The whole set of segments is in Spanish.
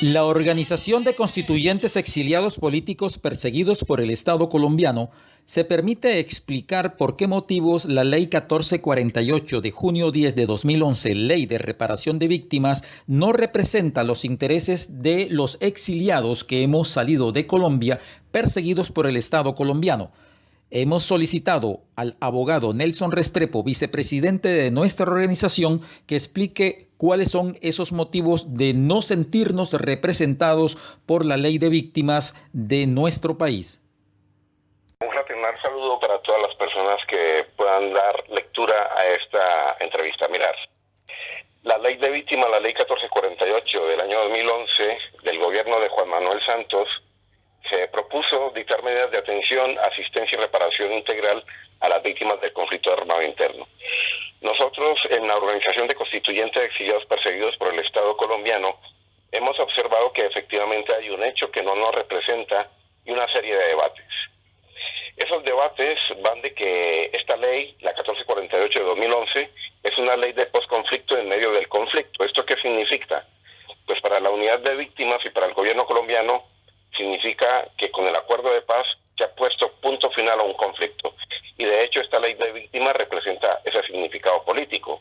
La Organización de Constituyentes Exiliados Políticos Perseguidos por el Estado colombiano se permite explicar por qué motivos la Ley 1448 de junio 10 de 2011, Ley de Reparación de Víctimas, no representa los intereses de los exiliados que hemos salido de Colombia perseguidos por el Estado colombiano. Hemos solicitado al abogado Nelson Restrepo, vicepresidente de nuestra organización, que explique cuáles son esos motivos de no sentirnos representados por la ley de víctimas de nuestro país. Un fraternal saludo para todas las personas que puedan dar lectura a esta entrevista. Mirar, la ley de víctimas, la ley 1448 del año 2011 del gobierno de Juan Manuel Santos, se propuso dictar medidas de atención, asistencia y reparación integral a las víctimas del conflicto armado interno. Nosotros, en la Organización de Constituyentes de Exiliados Perseguidos por el Estado colombiano, hemos observado que efectivamente hay un hecho que no nos representa y una serie de debates. Esos debates van de que esta ley, la 1448 de 2011, es una ley de posconflicto en medio del conflicto. ¿Esto qué significa? Pues para la unidad de víctimas y para el gobierno colombiano, significa que con el acuerdo de paz se ha puesto punto final a un conflicto. Y de hecho esta ley de víctimas representa ese significado político.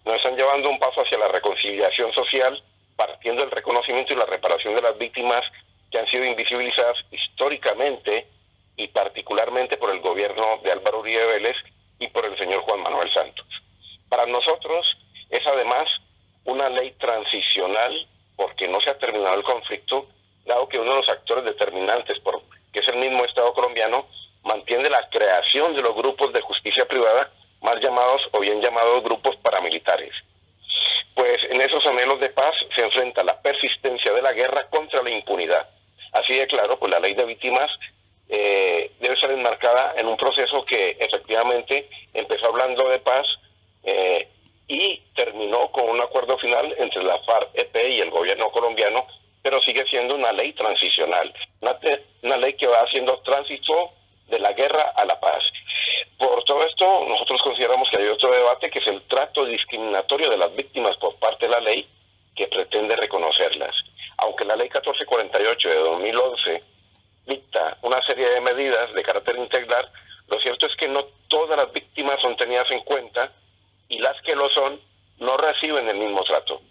Nos están llevando un paso hacia la reconciliación social, partiendo del reconocimiento y la reparación de las víctimas que han sido invisibilizadas históricamente y particularmente por el gobierno de Álvaro Uribe Vélez y por el señor Juan Manuel Santos. Para nosotros es además una ley transicional porque no se ha terminado el conflicto, dado que uno de los actores determinantes, que es el mismo Estado colombiano, mantiene la creación de los grupos de justicia privada, mal llamados o bien llamados grupos paramilitares. Pues en esos anhelos de paz se enfrenta la persistencia de la guerra contra la impunidad. Así de claro, pues la ley de víctimas debe ser enmarcada en un proceso que efectivamente empezó hablando de paz y terminó con un acuerdo final entre la FARC-EP y el gobierno colombiano, pero sigue siendo una ley transicional, una ley que va haciendo tránsito de la guerra a la paz. Por todo esto, nosotros consideramos que hay otro debate, que es el trato discriminatorio de las víctimas por parte de la ley, que pretende reconocerlas. Aunque la ley 1448 de 2011 dicta una serie de medidas de carácter integral, lo cierto es que no todas las víctimas son tenidas en cuenta, y las que lo son no reciben el mismo trato.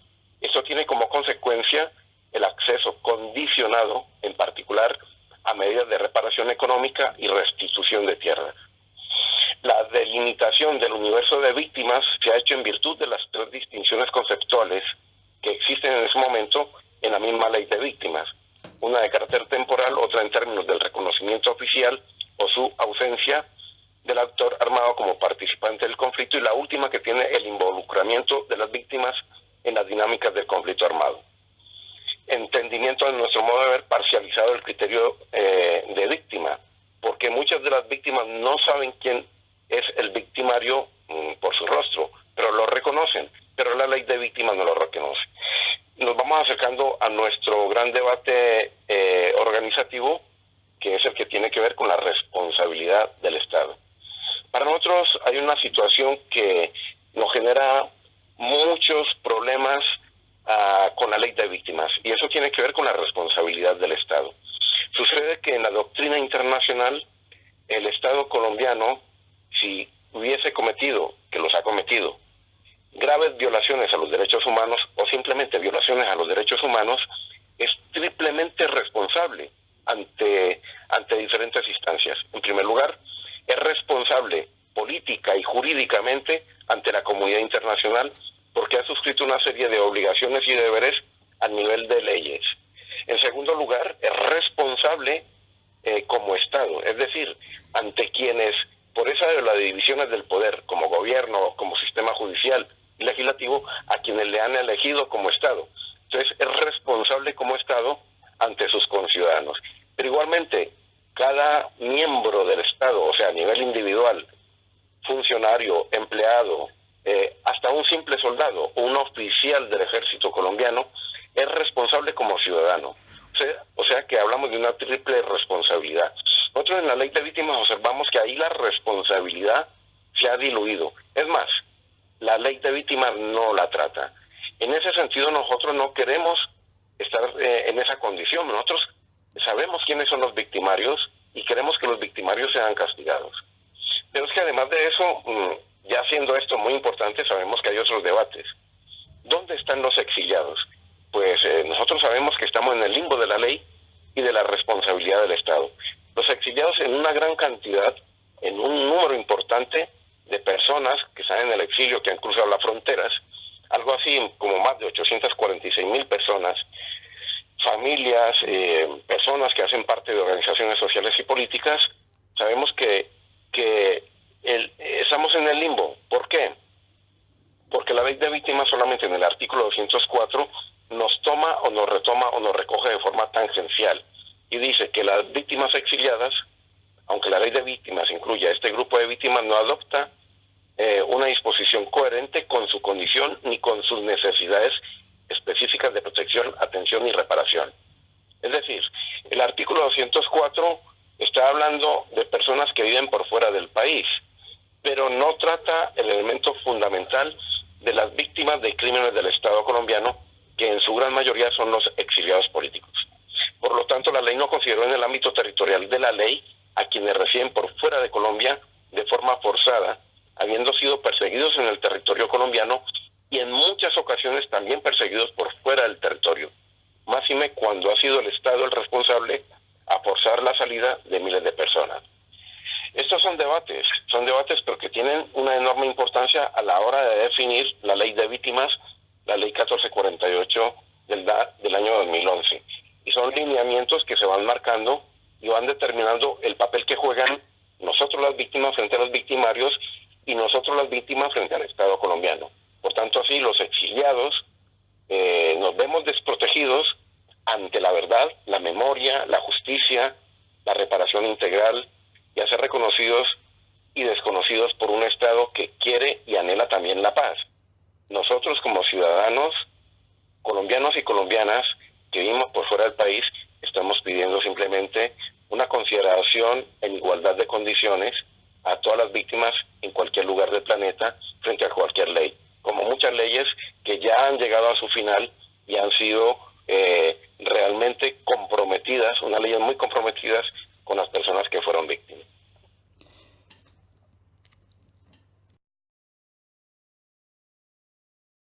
Esto tiene como consecuencia el acceso condicionado, en particular, a medidas de reparación económica y restitución de tierras. La delimitación del universo de víctimas se ha hecho en virtud de las tres distinciones conceptuales que existen en ese momento en la misma ley de víctimas. Una de carácter temporal, otra en términos del reconocimiento oficial o su ausencia del actor armado como participante del conflicto, y la última que tiene el involucramiento de las víctimas en las dinámicas del conflicto armado. Entendimiento de nuestro modo de ver parcializado el criterio de víctima, porque muchas de las víctimas no saben quién es el victimario por su rostro, pero lo reconocen, pero la ley de víctimas no lo reconoce. Nos vamos acercando a nuestro gran debate organizativo, que es el que tiene que ver con la responsabilidad del Estado. Para nosotros hay una situación que nos genera muchos problemas con la ley de víctimas, y eso tiene que ver con la responsabilidad del Estado. Sucede que en la doctrina internacional, el Estado colombiano, si hubiese cometido, que los ha cometido, graves violaciones a los derechos humanos o simplemente violaciones a los derechos humanos, es triplemente responsable ante diferentes instancias. En primer lugar, es responsable política y jurídicamente ante la comunidad internacional, porque ha suscrito una serie de obligaciones y deberes a nivel de leyes. En segundo lugar, es responsable como Estado, es decir, ante quienes, por esa de las divisiones del poder, como gobierno, como sistema judicial y legislativo, a quienes le han elegido como Estado. Entonces, es responsable como Estado ante sus conciudadanos. Pero igualmente, cada miembro del Estado, o sea, a nivel individual, funcionario, empleado, hasta un simple soldado o un oficial del ejército colombiano, es responsable como ciudadano. O sea que hablamos de una triple responsabilidad. Nosotros en la ley de víctimas observamos que ahí la responsabilidad se ha diluido. Es más, la ley de víctimas no la trata. En ese sentido, nosotros no queremos estar en esa condición. Nosotros sabemos quiénes son los victimarios y queremos que los victimarios sean castigados. Pero es que además de eso, ya siendo esto muy importante, sabemos que hay otros debates. ¿Dónde están los exiliados? Pues nosotros sabemos que estamos en el limbo de la ley y de la responsabilidad del Estado. Los exiliados en una gran cantidad, en un número importante de personas que están en el exilio, que han cruzado las fronteras, algo así como más de 846,000 personas, familias, personas que hacen parte de organizaciones sociales y políticas, sabemos que estamos en el limbo. ¿Por qué? Porque la ley de víctimas solamente en el artículo 204 nos toma o nos retoma o nos recoge de forma tangencial y dice que las víctimas exiliadas, aunque la ley de víctimas incluya a este grupo de víctimas, no adopta una disposición coherente con su condición ni con sus necesidades específicas de protección, atención y reparación. Es decir, el artículo 204 está hablando de personas que viven por fuera del país, pero no trata el elemento fundamental de las víctimas de crímenes del Estado colombiano, que en su gran mayoría son los exiliados políticos. Por lo tanto, la ley no consideró en el ámbito territorial de la ley a quienes residen por fuera de Colombia de forma forzada, habiendo sido perseguidos en el territorio colombiano y en muchas ocasiones también perseguidos por fuera del territorio. Máxime cuando ha sido el Estado el responsable a forzar la salida de miles de personas. Estos son debates pero que tienen una enorme importancia a la hora de definir la ley de víctimas, la ley 1448 del año 2011. Y son lineamientos que se van marcando y van determinando el papel que juegan nosotros las víctimas frente a los victimarios y nosotros las víctimas frente al Estado colombiano. Por tanto, así los exiliados nos vemos desprotegidos ante la verdad, la memoria, la justicia, la reparación integral y a ser reconocidos y desconocidos por un Estado que quiere y anhela también la paz. Nosotros como ciudadanos colombianos y colombianas que vivimos por fuera del país estamos pidiendo simplemente una consideración en igualdad de condiciones a todas las víctimas en cualquier lugar del planeta frente a cualquier ley, como muchas leyes que ya han llegado a su final y han sido realmente comprometidas, unas leyes muy comprometidas con las personas que fueron víctimas.